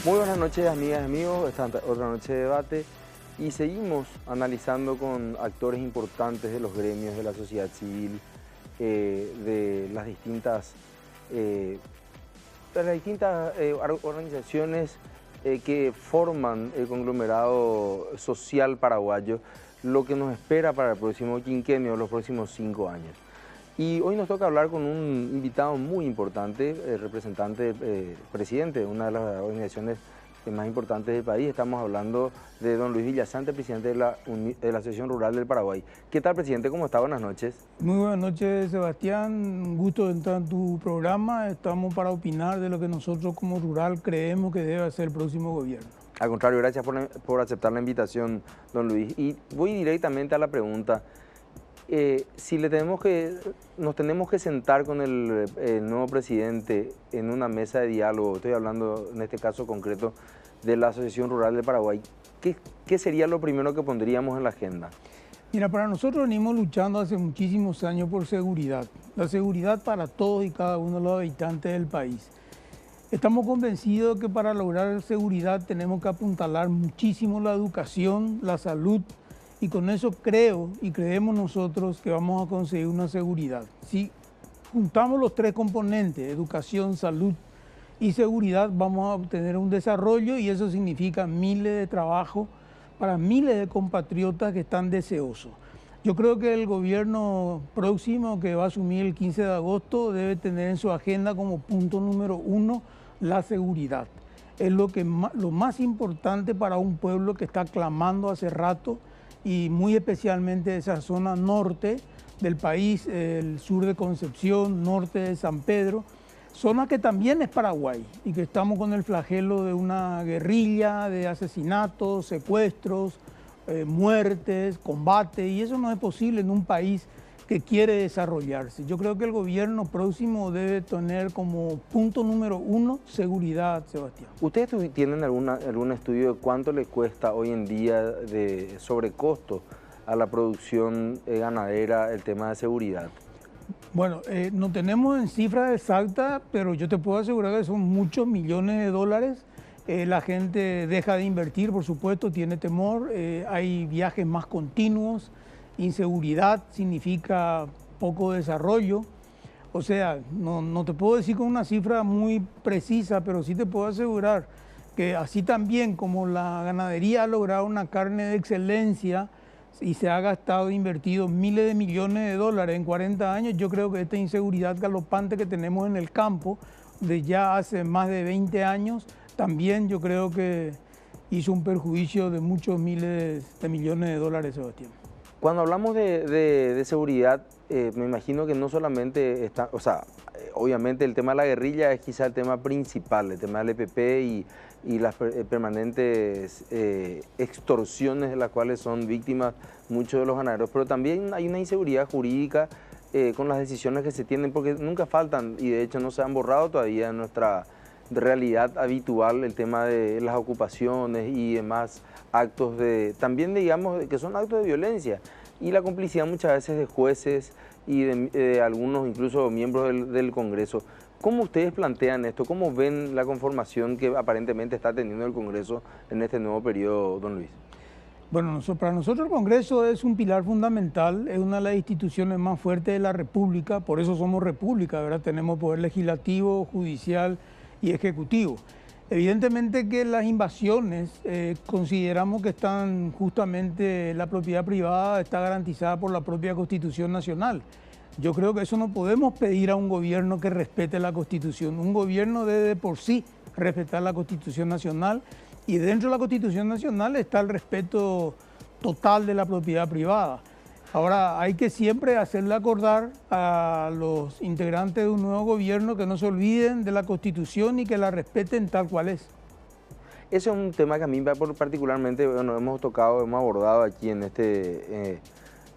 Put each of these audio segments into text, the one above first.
Muy buenas noches, amigas y amigos. Esta es otra noche de debate y seguimos analizando con actores importantes de los gremios de la sociedad civil, de las distintas organizaciones que forman el conglomerado social paraguayo, lo que nos espera para el próximo quinquenio, los próximos 5 años. Y hoy nos toca hablar con un invitado muy importante, representante, presidente de una de las organizaciones más importantes del país. Estamos hablando de don Luis Villasante, presidente de la Asociación Rural del Paraguay. ¿Qué tal, presidente? ¿Cómo está? Buenas noches. Muy buenas noches, Sebastián. Un gusto de entrar en tu programa. Estamos para opinar de lo que nosotros como rural creemos que debe hacer el próximo gobierno. Al contrario, gracias por aceptar la invitación, don Luis. Y voy directamente a la pregunta. Si nos tenemos que sentar con el nuevo presidente en una mesa de diálogo, estoy hablando en este caso concreto de la Asociación Rural del Paraguay, ¿qué sería lo primero que pondríamos en la agenda? Mira, para nosotros venimos luchando hace muchísimos años por seguridad, la seguridad para todos y cada uno de los habitantes del país. Estamos convencidos que para lograr seguridad tenemos que apuntalar muchísimo la educación, la salud, y con eso creo y creemos nosotros que vamos a conseguir una seguridad. Si juntamos los tres componentes, educación, salud y seguridad, vamos a obtener un desarrollo y eso significa miles de trabajo para miles de compatriotas que están deseosos. Yo creo que el gobierno próximo que va a asumir el 15 de agosto debe tener en su agenda como punto número 1 la seguridad. Es lo más importante para un pueblo que está clamando hace rato, y muy especialmente esa zona norte del país, el sur de Concepción, norte de San Pedro, zona que también es Paraguay y que estamos con el flagelo de una guerrilla, de asesinatos, secuestros, muertes, combate, y eso no es posible en un país que quiere desarrollarse. Yo creo que el gobierno próximo debe tener como punto número 1 seguridad, Sebastián. ¿Ustedes tienen algún estudio de cuánto le cuesta hoy en día de sobrecosto a la producción ganadera el tema de seguridad? Bueno, no tenemos en cifras exactas, pero yo te puedo asegurar que son muchos millones de dólares. La gente deja de invertir, por supuesto, tiene temor, hay viajes más continuos. Inseguridad significa poco desarrollo. O sea, no te puedo decir con una cifra muy precisa, pero sí te puedo asegurar que así también como la ganadería ha logrado una carne de excelencia y se ha gastado e invertido miles de millones de dólares en 40 años, yo creo que esta inseguridad galopante que tenemos en el campo de ya hace más de 20 años, también yo creo que hizo un perjuicio de muchos miles de millones de dólares, Sebastián. Cuando hablamos de seguridad, me imagino que no solamente está, o sea, obviamente el tema de la guerrilla es quizá el tema principal, el tema del EPP y las permanentes extorsiones de las cuales son víctimas muchos de los ganaderos, pero también hay una inseguridad jurídica con las decisiones que se tienen, porque nunca faltan y de hecho no se han borrado todavía en nuestra realidad habitual el tema de las ocupaciones y demás actos también digamos que son actos de violencia y la complicidad muchas veces de jueces y de algunos incluso miembros del Congreso. ¿Cómo ustedes plantean esto? ¿Cómo ven la conformación que aparentemente está teniendo el Congreso en este nuevo periodo, don Luis? Bueno, para nosotros el Congreso es un pilar fundamental, es una de las instituciones más fuertes de la República, por eso somos república, ¿verdad? Tenemos poder legislativo, judicial y ejecutivo. Evidentemente que las invasiones consideramos que están justamente, la propiedad privada está garantizada por la propia Constitución Nacional. Yo creo que eso no podemos pedir a un gobierno que respete la Constitución. Un gobierno debe de por sí respetar la Constitución Nacional y dentro de la Constitución Nacional está el respeto total de la propiedad privada. Ahora, hay que siempre hacerle acordar a los integrantes de un nuevo gobierno que no se olviden de la Constitución y que la respeten tal cual es. Ese es un tema que a mí particularmente, bueno, hemos abordado aquí en este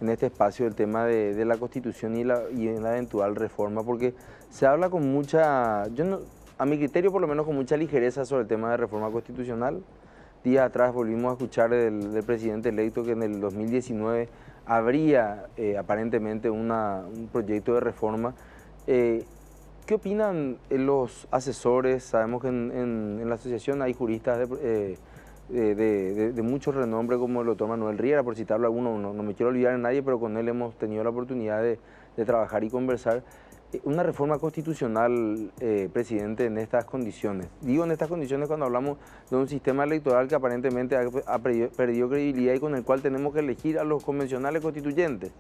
espacio el tema de la Constitución y la eventual reforma, porque se habla con mucha, a mi criterio por lo menos con mucha ligereza sobre el tema de reforma constitucional. Días atrás volvimos a escuchar del presidente electo que en el 2019 habría aparentemente un proyecto de reforma ¿Qué opinan los asesores? Sabemos que en la asociación hay juristas de mucho renombre como el doctor Manuel Riera, por citarlo alguno, no me quiero olvidar de nadie, pero con él hemos tenido la oportunidad de trabajar y conversar. Una reforma constitucional, presidente, en estas condiciones. Digo en estas condiciones cuando hablamos de un sistema electoral que aparentemente ha perdido credibilidad y con el cual tenemos que elegir a los convencionales constituyentes.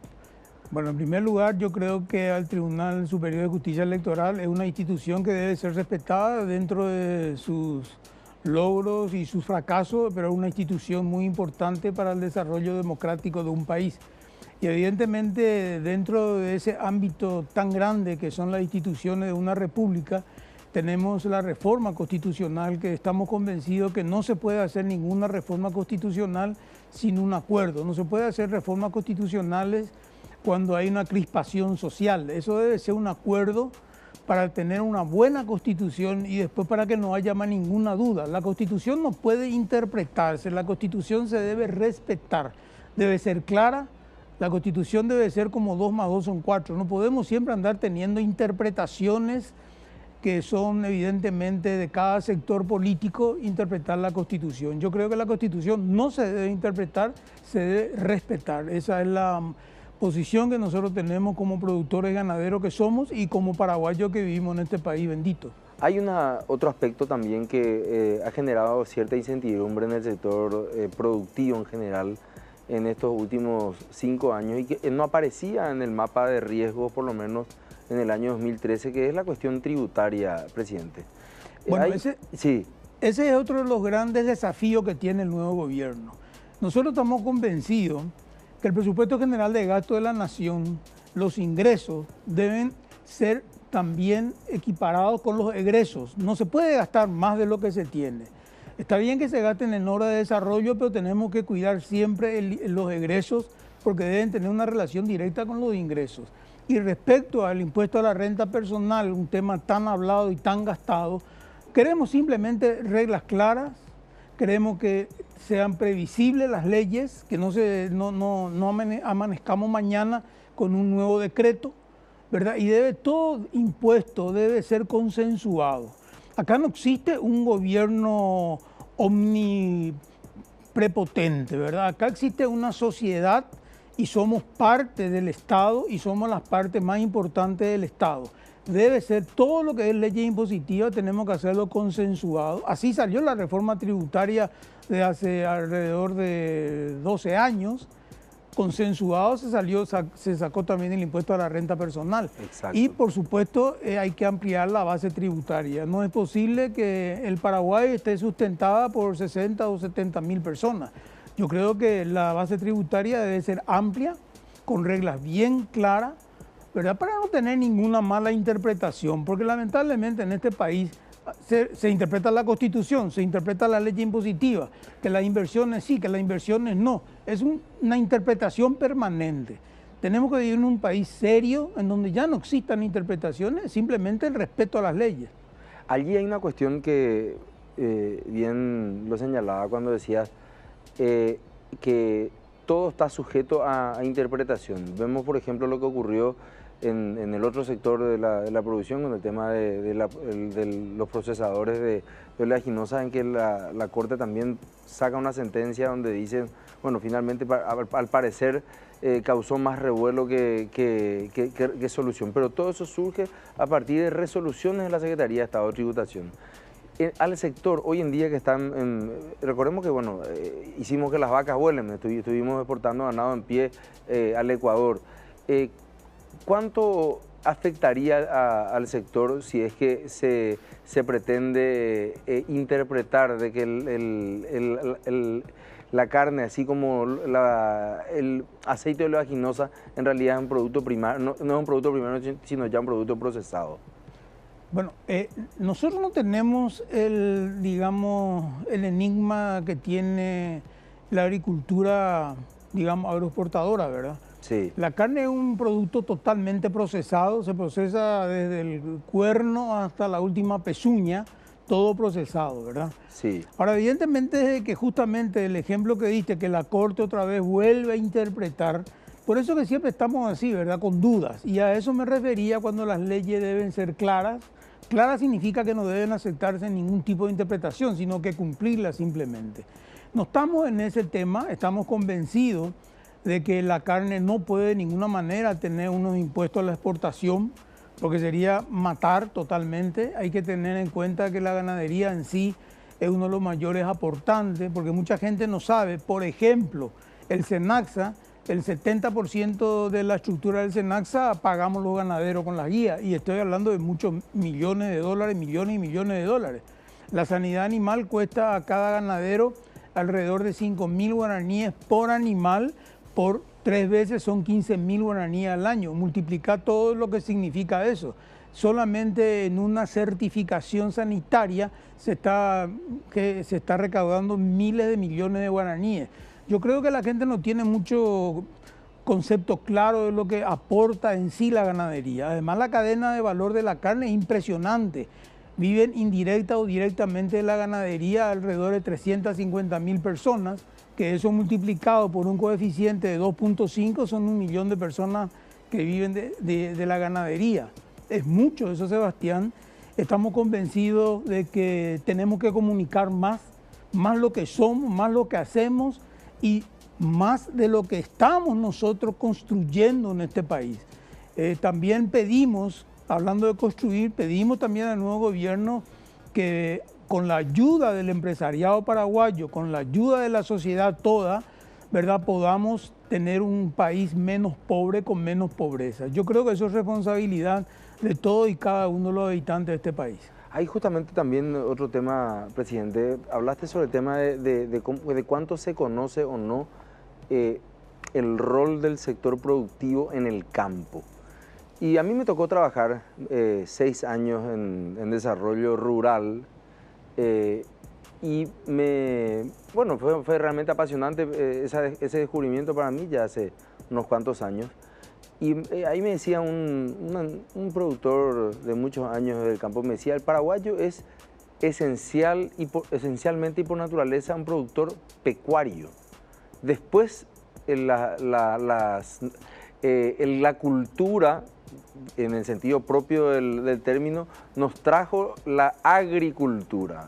Bueno, en primer lugar, yo creo que el Tribunal Superior de Justicia Electoral es una institución que debe ser respetada dentro de sus logros y sus fracasos, pero es una institución muy importante para el desarrollo democrático de un país. Y evidentemente dentro de ese ámbito tan grande que son las instituciones de una república, tenemos la reforma constitucional, que estamos convencidos que no se puede hacer ninguna reforma constitucional sin un acuerdo. No se puede hacer reformas constitucionales cuando hay una crispación social. Eso debe ser un acuerdo para tener una buena constitución y después para que no haya más ninguna duda. La constitución no puede interpretarse, la constitución se debe respetar, debe ser clara. La constitución debe ser como 2 más 2 son 4. No podemos siempre andar teniendo interpretaciones que son evidentemente de cada sector político, interpretar la constitución. Yo creo que la constitución no se debe interpretar, se debe respetar. Esa es la posición que nosotros tenemos como productores ganaderos que somos y como paraguayos que vivimos en este país bendito. Hay otro aspecto también que ha generado cierta incertidumbre en el sector productivo en general en estos últimos 5 años y que no aparecía en el mapa de riesgos, por lo menos en el año 2013, que es la cuestión tributaria, presidente. Bueno, ese es otro de los grandes desafíos que tiene el nuevo gobierno. Nosotros estamos convencidos que el presupuesto general de gasto de la nación, los ingresos deben ser también equiparados con los egresos. No se puede gastar más de lo que se tiene. Está bien que se gasten en obra de desarrollo, pero tenemos que cuidar siempre los egresos porque deben tener una relación directa con los ingresos. Y respecto al impuesto a la renta personal, un tema tan hablado y tan gastado, queremos simplemente reglas claras, queremos que sean previsibles las leyes, que no amanezcamos mañana con un nuevo decreto, ¿verdad? Y todo impuesto debe ser consensuado. Acá no existe un gobierno omniprepotente, ¿verdad? Acá existe una sociedad y somos parte del Estado y somos las partes más importantes del Estado. Debe ser todo lo que es ley impositiva, tenemos que hacerlo consensuado. Así salió la reforma tributaria de hace alrededor de 12 años. Consensuado se sacó también el impuesto a la renta personal. Exacto. Y por supuesto hay que ampliar la base tributaria. No es posible que el Paraguay esté sustentada por 60 o 70 mil personas. Yo creo que la base tributaria debe ser amplia, con reglas bien claras, ¿verdad? Para no tener ninguna mala interpretación, porque lamentablemente en este país se interpreta la Constitución, se interpreta la ley impositiva, que las inversiones sí, que las inversiones no. Es una interpretación permanente. Tenemos que vivir en un país serio, en donde ya no existan interpretaciones, simplemente el respeto a las leyes. Allí hay una cuestión que bien lo señalaba cuando decías que todo está sujeto a interpretación. Vemos, por ejemplo, lo que ocurrió en el otro sector de la producción, con el tema de los procesadores de oleaginosas, en que la Corte también saca una sentencia donde dicen, bueno, finalmente al parecer causó más revuelo que solución. Pero todo eso surge a partir de resoluciones de la Secretaría de Estado de Tributación. Al sector, hoy en día que están, recordemos que bueno, hicimos que las vacas vuelen, estuvimos exportando ganado en pie al Ecuador. ¿Cuánto afectaría al sector si es que se pretende interpretar de que la carne, así como el aceite de oleaginosa, en realidad es un producto primario, no es un producto primario, sino ya un producto procesado? Bueno, nosotros no tenemos el enigma que tiene la agricultura, digamos, agroexportadora, ¿verdad? Sí. La carne es un producto totalmente procesado, se procesa desde el cuerno hasta la última pezuña, todo procesado, ¿verdad? Sí. Ahora, evidentemente, que justamente el ejemplo que diste, que la Corte otra vez vuelve a interpretar, Por eso que siempre estamos así, ¿verdad? Con dudas. Y a eso me refería cuando las leyes deben ser claras. Claras significa que no deben aceptarse ningún tipo de interpretación, sino que cumplirlas simplemente. No estamos en ese tema, estamos convencidos de que la carne no puede de ninguna manera tener unos impuestos a la exportación, porque sería matar totalmente. Hay que tener en cuenta que la ganadería en sí es uno de los mayores aportantes, porque mucha gente no sabe. Por ejemplo, el SENASA, el 70% de la estructura del SENASA pagamos los ganaderos con las guías, y estoy hablando de muchos millones de dólares, millones y millones de dólares. La sanidad animal cuesta a cada ganadero alrededor de 5.000 guaraníes por animal, por 3 veces son 15.000 guaraníes al año. Multiplica todo lo que significa eso. Solamente en una certificación sanitaria se está recaudando miles de millones de guaraníes. Yo creo que la gente no tiene mucho concepto claro de lo que aporta en sí la ganadería. Además, la cadena de valor de la carne es impresionante. Viven indirecta o directamente de la ganadería alrededor de 350.000 personas, que eso multiplicado por un coeficiente de 2.5 son 1 millón de personas que viven de la ganadería. Es mucho eso, Sebastián. Estamos convencidos de que tenemos que comunicar más lo que somos, más lo que hacemos y más de lo que estamos nosotros construyendo en este país. También pedimos, hablando de construir, pedimos también al nuevo gobierno que con la ayuda del empresariado paraguayo, con la ayuda de la sociedad toda, ¿verdad?, podamos tener un país menos pobre, con menos pobreza. Yo creo que eso es responsabilidad de todos y cada uno de los habitantes de este país. Hay justamente también otro tema, presidente. Hablaste sobre el tema de cuánto se conoce o no el rol del sector productivo en el campo. Y a mí me tocó trabajar 6 años en desarrollo rural y bueno, fue realmente apasionante ese descubrimiento para mí ya hace unos cuantos años. Y ahí me decía un productor de muchos años del campo, me decía, el paraguayo es esencialmente y por naturaleza un productor pecuario. Después la cultura, en el sentido propio del término, nos trajo la agricultura.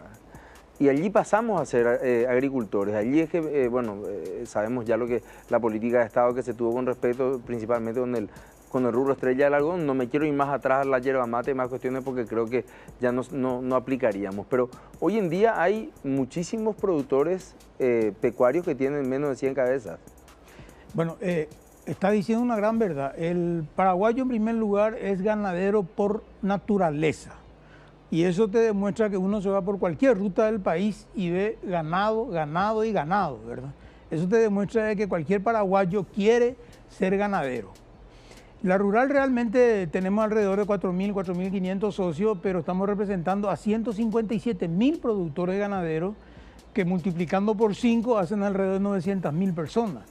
Y allí pasamos a ser agricultores. Allí es que, sabemos ya lo que la política de Estado que se tuvo con respecto principalmente con el rubro estrella del algodón. No me quiero ir más atrás, la yerba mate y más cuestiones, porque creo que ya no aplicaríamos. Pero hoy en día hay muchísimos productores pecuarios que tienen menos de 100 cabezas. Bueno, está diciendo una gran verdad. El paraguayo, en primer lugar, es ganadero por naturaleza. Y eso te demuestra que uno se va por cualquier ruta del país y ve ganado, ganado y ganado, ¿verdad? Eso te demuestra que cualquier paraguayo quiere ser ganadero. La rural realmente tenemos alrededor de 4.000, 4.500 socios, pero estamos representando a 157.000 productores ganaderos que multiplicando por 5 hacen alrededor de 900.000 personas.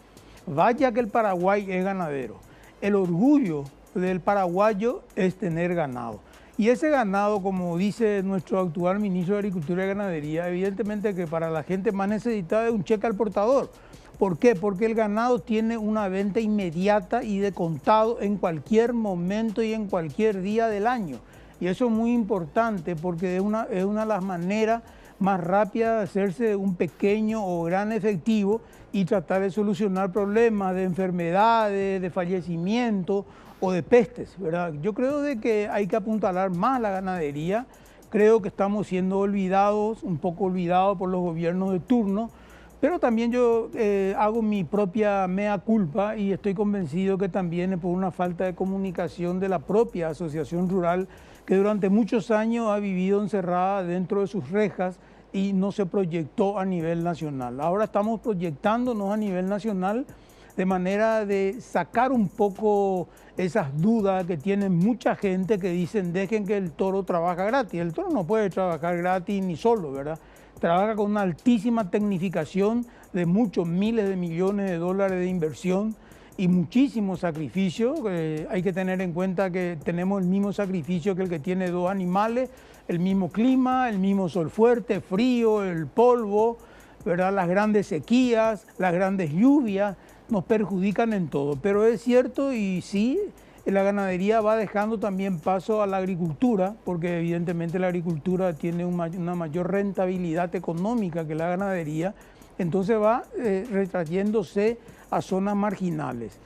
Vaya que el Paraguay es ganadero. El orgullo del paraguayo es tener ganado. Y ese ganado, como dice nuestro actual ministro de Agricultura y Ganadería, evidentemente que para la gente más necesitada es un cheque al portador. ¿Por qué? Porque el ganado tiene una venta inmediata y de contado en cualquier momento y en cualquier día del año. Y eso es muy importante porque es una de las maneras más rápidas de hacerse un pequeño o gran efectivo y tratar de solucionar problemas de enfermedades, de fallecimiento o de pestes, ¿verdad? Yo creo de que hay que apuntalar más la ganadería. Creo que estamos siendo olvidados, un poco olvidados por los gobiernos de turno, pero también yo hago mi propia mea culpa y estoy convencido que también es por una falta de comunicación de la propia asociación rural que durante muchos años ha vivido encerrada dentro de sus rejas y no se proyectó a nivel nacional. Ahora estamos proyectándonos a nivel nacional de manera de sacar un poco esas dudas que tienen mucha gente que dicen dejen que el toro trabaje gratis. El toro no puede trabajar gratis ni solo, ¿verdad? Trabaja con una altísima tecnificación de muchos miles de millones de dólares de inversión y muchísimo sacrificio. Hay que tener en cuenta que tenemos el mismo sacrificio que el que tiene 2 animales, el mismo clima, el mismo sol fuerte, frío, el polvo, ¿verdad? Las grandes sequías, las grandes lluvias. nos perjudican en todo. Pero es cierto y sí, la ganadería va dejando también paso a la agricultura, porque evidentemente la agricultura tiene una mayor rentabilidad económica que la ganadería, entonces va retrayéndose a zonas marginales.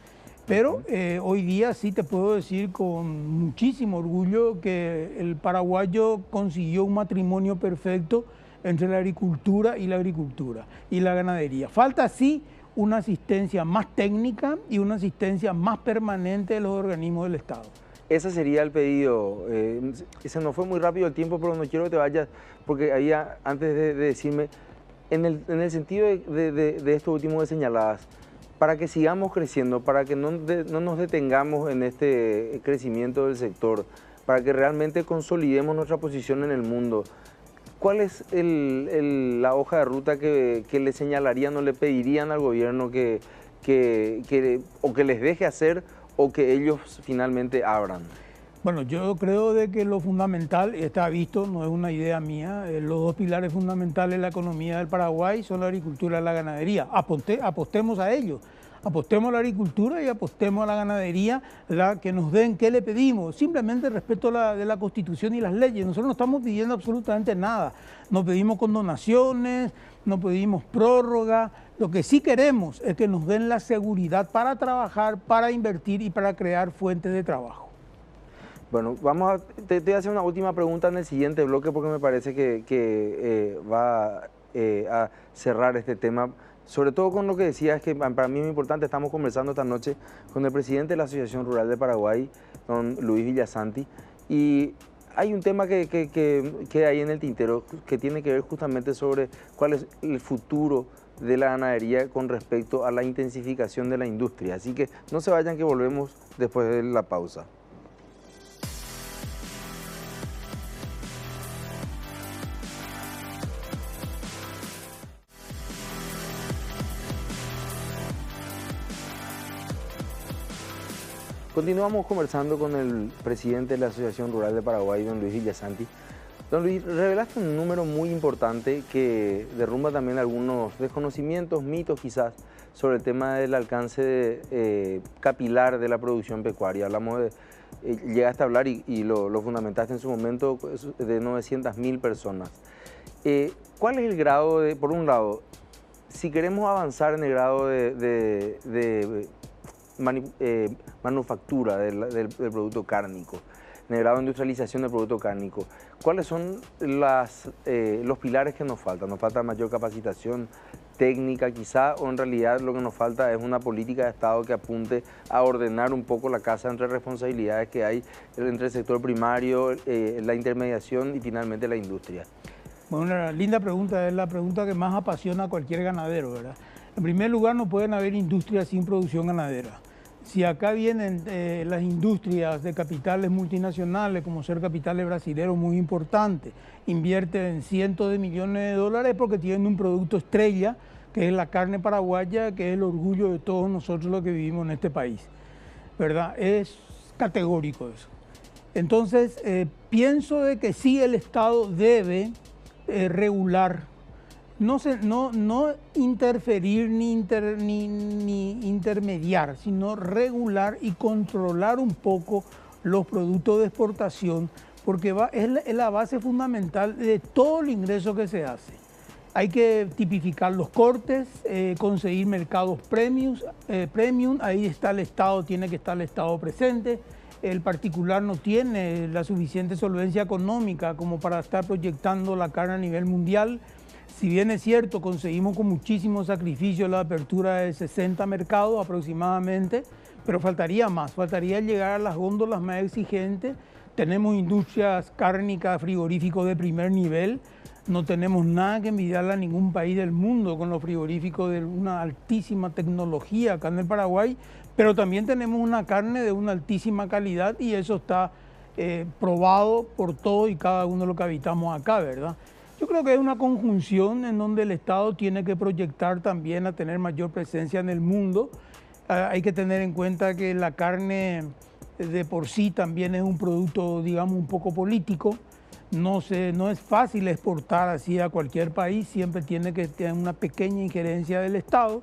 Pero hoy día sí te puedo decir con muchísimo orgullo que el paraguayo consiguió un matrimonio perfecto entre la agricultura y la ganadería. Falta sí una asistencia más técnica y una asistencia más permanente de los organismos del Estado. Ese sería el pedido. Se nos fue muy rápido el tiempo, pero no quiero que te vayas, porque había, antes de decirme, en el sentido de esto último que señalabas, para que sigamos creciendo, para que no nos detengamos en este crecimiento del sector, para que realmente consolidemos nuestra posición en el mundo, ¿cuál es la hoja de ruta que le señalarían o le pedirían al gobierno o que les deje hacer o que ellos finalmente abran? Bueno, yo creo de que lo fundamental, está visto, no es una idea mía, los dos pilares fundamentales de la economía del Paraguay son la agricultura y la ganadería. Apostemos a ellos. Apostemos a la agricultura y apostemos a la ganadería, que nos den qué le pedimos, simplemente respeto de la Constitución y las leyes. Nosotros no estamos pidiendo absolutamente nada, no pedimos condonaciones, no pedimos prórroga, lo que sí queremos es que nos den la seguridad para trabajar, para invertir y para crear fuentes de trabajo. Bueno, te voy a hacer una última pregunta en el siguiente bloque porque me parece que va a cerrar este tema. Sobre todo con lo que decías, que para mí es muy importante, estamos conversando esta noche con el presidente de la Asociación Rural de Paraguay, don Luis Villasanti, y hay un tema que hay en el tintero que tiene que ver justamente sobre cuál es el futuro de la ganadería con respecto a la intensificación de la industria. Así que no se vayan, que volvemos después de la pausa. Continuamos conversando con el presidente de la Asociación Rural de Paraguay, don Luis Villasanti. Don Luis, revelaste un número muy importante que derrumba también algunos desconocimientos, mitos quizás, sobre el tema del alcance capilar de la producción pecuaria. Hablamos llegaste a hablar y lo fundamentaste en su momento, de 900.000 personas. ¿Cuál es el grado por un lado, si queremos avanzar en el grado de manufactura del producto cárnico, en el grado de industrialización del producto cárnico, ¿cuáles son los pilares que nos faltan? ¿Nos falta mayor capacitación técnica quizá, o en realidad lo que nos falta es una política de Estado que apunte a ordenar un poco la casa entre responsabilidades que hay entre el sector primario, la intermediación y finalmente la industria? Bueno, una linda pregunta, es la pregunta que más apasiona a cualquier ganadero, ¿verdad? En primer lugar, no pueden haber industrias sin producción ganadera. Si acá vienen las industrias de capitales multinacionales, como ser capitales brasileños muy importantes, invierten cientos de millones de dólares porque tienen un producto estrella, que es la carne paraguaya, que es el orgullo de todos nosotros los que vivimos en este país, ¿verdad? Es categórico eso. Entonces, pienso de que sí, el Estado debe regular, no interferir ni intermediar, sino regular y controlar un poco los productos de exportación, porque es la base fundamental de todo el ingreso que se hace. Hay que tipificar los cortes, conseguir mercados premium, ahí está el Estado, tiene que estar el Estado presente. El particular no tiene la suficiente solvencia económica como para estar proyectando la carne a nivel mundial. Si bien es cierto, conseguimos con muchísimo sacrificio la apertura de 60 mercados aproximadamente, pero faltaría más, faltaría llegar a las góndolas más exigentes. Tenemos industrias cárnicas, frigoríficos de primer nivel, no tenemos nada que envidiarle a ningún país del mundo con los frigoríficos de una altísima tecnología acá en el Paraguay, pero también tenemos una carne de una altísima calidad y eso está probado por todo y cada uno de los que habitamos acá, ¿verdad? Yo creo que es una conjunción en donde el Estado tiene que proyectar también a tener mayor presencia en el mundo. Hay que tener en cuenta que la carne de por sí también es un producto, digamos, un poco político. No es fácil exportar así a cualquier país, siempre tiene que tener una pequeña injerencia del Estado.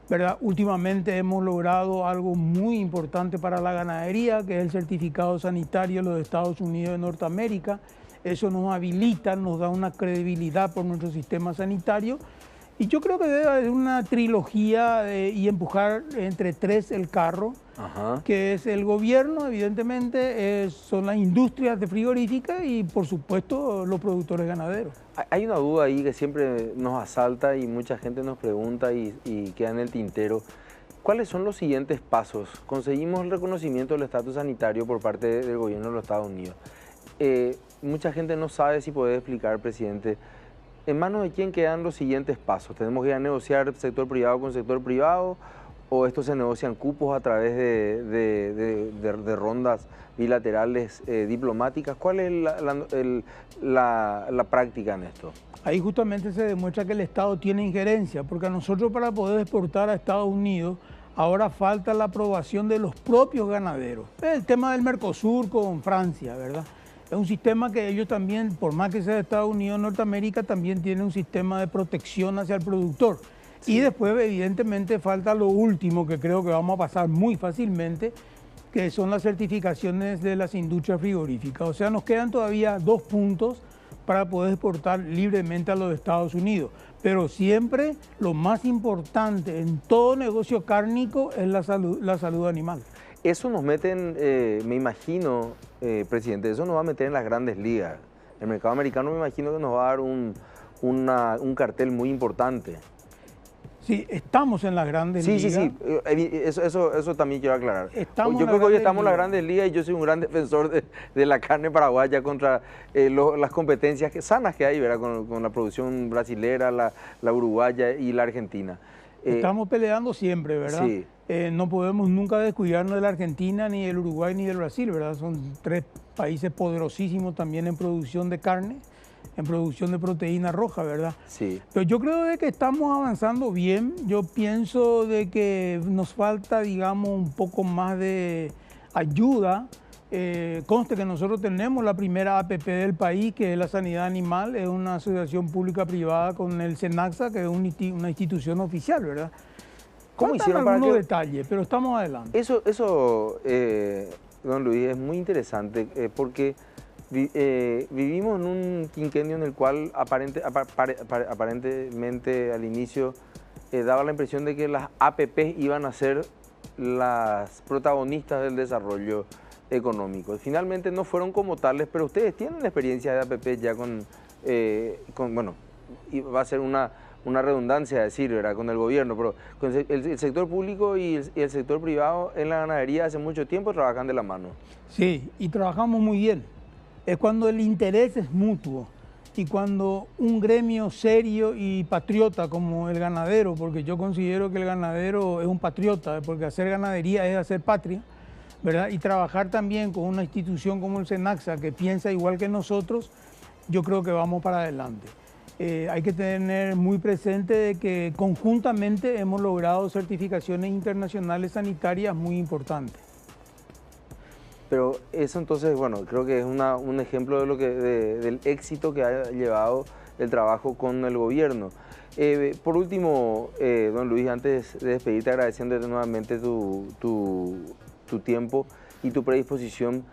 ¿verdad? Últimamente hemos logrado algo muy importante para la ganadería, que es el certificado sanitario de los Estados Unidos de Norteamérica. Eso nos habilita, nos da una credibilidad por nuestro sistema sanitario. Y yo creo que debe haber una trilogía y empujar entre tres el carro, que es el gobierno, evidentemente, son las industrias de frigoríficas y, por supuesto, los productores ganaderos. Hay una duda ahí que siempre nos asalta y mucha gente nos pregunta y queda en el tintero. ¿Cuáles son los siguientes pasos? Conseguimos el reconocimiento del estatus sanitario por parte del gobierno de los Estados Unidos. Mucha gente no sabe si puede explicar, presidente, ¿en manos de quién quedan los siguientes pasos? ¿Tenemos que ir a negociar sector privado con sector privado o esto se negocian cupos a través de rondas bilaterales diplomáticas? ¿Cuál es la práctica en esto? Ahí justamente se demuestra que el Estado tiene injerencia, porque a nosotros para poder exportar a Estados Unidos ahora falta la aprobación de los propios ganaderos. El tema del Mercosur con Francia, ¿verdad? Es un sistema que ellos también, por más que sea de Estados Unidos, Norteamérica, también tiene un sistema de protección hacia el productor. Sí. Y después, evidentemente, falta lo último que creo que vamos a pasar muy fácilmente, que son las certificaciones de las industrias frigoríficas. O sea, nos quedan todavía 2 puntos para poder exportar libremente a los Estados Unidos. Pero siempre lo más importante en todo negocio cárnico es la salud animal. Eso nos mete me imagino, presidente, eso nos va a meter en las grandes ligas. El mercado americano me imagino que nos va a dar un cartel muy importante. Sí, estamos en las grandes ligas. Sí. Eso también quiero aclarar. Yo creo que hoy estamos en las grandes ligas y yo soy un gran defensor de la carne paraguaya contra las competencias sanas que hay, ¿verdad? Con la producción brasilera, la uruguaya y la argentina. Estamos peleando siempre, ¿verdad? Sí. No podemos nunca descuidarnos de la Argentina, ni del Uruguay, ni del Brasil, ¿verdad? Son 3 países poderosísimos también en producción de carne, en producción de proteína roja, ¿verdad? Sí. Pero yo creo de que estamos avanzando bien. Yo pienso de que nos falta, digamos, un poco más de ayuda. Conste que nosotros tenemos la primera APP del país, que es la Sanidad Animal, es una asociación pública-privada con el SENACSA, que es una institución oficial, ¿verdad? ¿Cómo hicieron para algunos detalles, pero estamos adelante. Eso don Luis, es muy interesante porque vivimos en un quinquenio en el cual aparentemente al inicio daba la impresión de que las APP iban a ser las protagonistas del desarrollo económico. Finalmente no fueron como tales, pero ustedes tienen experiencia de APP ya bueno, va a ser una redundancia decir, ¿verdad? Con el gobierno, pero con el sector público y el sector privado en la ganadería hace mucho tiempo trabajan de la mano. Sí, y trabajamos muy bien. Es cuando el interés es mutuo y cuando un gremio serio y patriota como el ganadero, porque yo considero que el ganadero es un patriota, porque hacer ganadería es hacer patria, ¿verdad? Y trabajar también con una institución como el SENACSA que piensa igual que nosotros, yo creo que vamos para adelante. Hay que tener muy presente de que conjuntamente hemos logrado certificaciones internacionales sanitarias muy importantes. Pero eso entonces, bueno, creo que es un ejemplo de del éxito que ha llevado el trabajo con el gobierno. Por último, don Luis, antes de despedirte, agradeciéndote nuevamente tu tiempo y tu predisposición,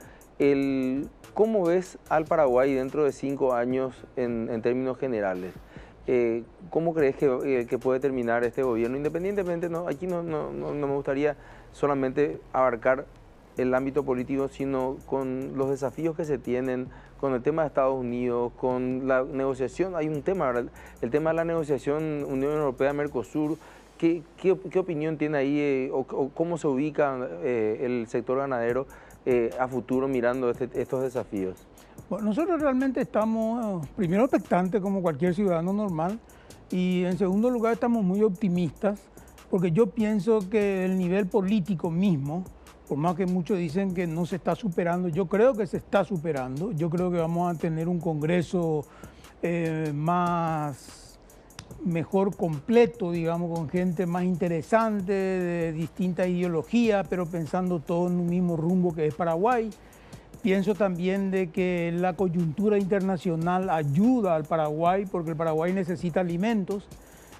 ¿cómo ves al Paraguay dentro de 5 años en términos generales? ¿Cómo crees que puede terminar este gobierno? Independientemente, aquí no me gustaría solamente abarcar el ámbito político, sino con los desafíos que se tienen, con el tema de Estados Unidos, con la negociación. Hay un tema, ¿verdad? El tema de la negociación Unión Europea-Mercosur. ¿Qué opinión tiene ahí o cómo se ubica el sector ganadero a futuro mirando estos desafíos? Bueno, nosotros realmente estamos, primero, expectantes como cualquier ciudadano normal y en segundo lugar estamos muy optimistas porque yo pienso que el nivel político mismo, por más que muchos dicen que no se está superando, yo creo que se está superando. Yo creo que vamos a tener un Congreso mejor completo, digamos, con gente más interesante, de distintas ideologías, pero pensando todo en un mismo rumbo que es Paraguay. Pienso también de que la coyuntura internacional ayuda al Paraguay, porque el Paraguay necesita alimentos,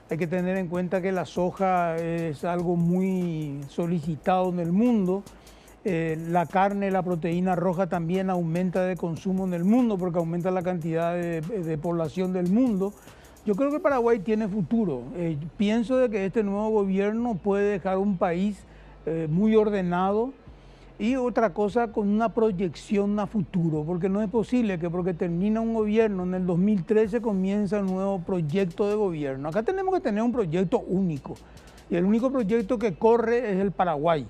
Hay que tener en cuenta que la soja es algo muy solicitado en el mundo. La carne, la proteína roja también aumenta de consumo en el mundo porque aumenta la cantidad de población del mundo. Yo creo que Paraguay tiene futuro. Pienso de que este nuevo gobierno puede dejar un país muy ordenado y otra cosa con una proyección a futuro, porque no es posible que porque termina un gobierno en el 2013 comienza un nuevo proyecto de gobierno. Acá tenemos que tener un proyecto único y el único proyecto que corre es el Paraguay.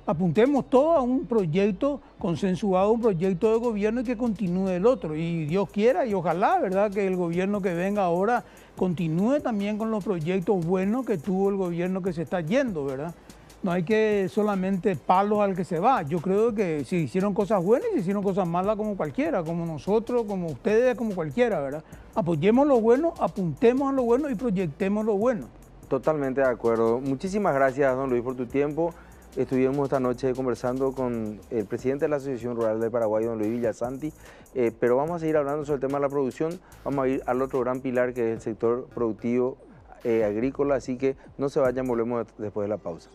Apuntemos todo a un proyecto consensuado, un proyecto de gobierno y que continúe el otro. Y Dios quiera y ojalá, ¿verdad?, que el gobierno que venga ahora continúe también con los proyectos buenos que tuvo el gobierno que se está yendo, ¿verdad? No hay que solamente palos al que se va. Yo creo que si hicieron cosas buenas y hicieron cosas malas como cualquiera, como nosotros, como ustedes, como cualquiera, ¿verdad? Apoyemos lo bueno, apuntemos a lo bueno y proyectemos lo bueno. Totalmente de acuerdo. Muchísimas gracias, don Luis, por tu tiempo. Estuvimos esta noche conversando con el presidente de la Asociación Rural del Paraguay, don Luis Villasanti, pero vamos a seguir hablando sobre el tema de la producción. Vamos a ir al otro gran pilar que es el sector productivo agrícola, así que no se vayan, volvemos después de la pausa.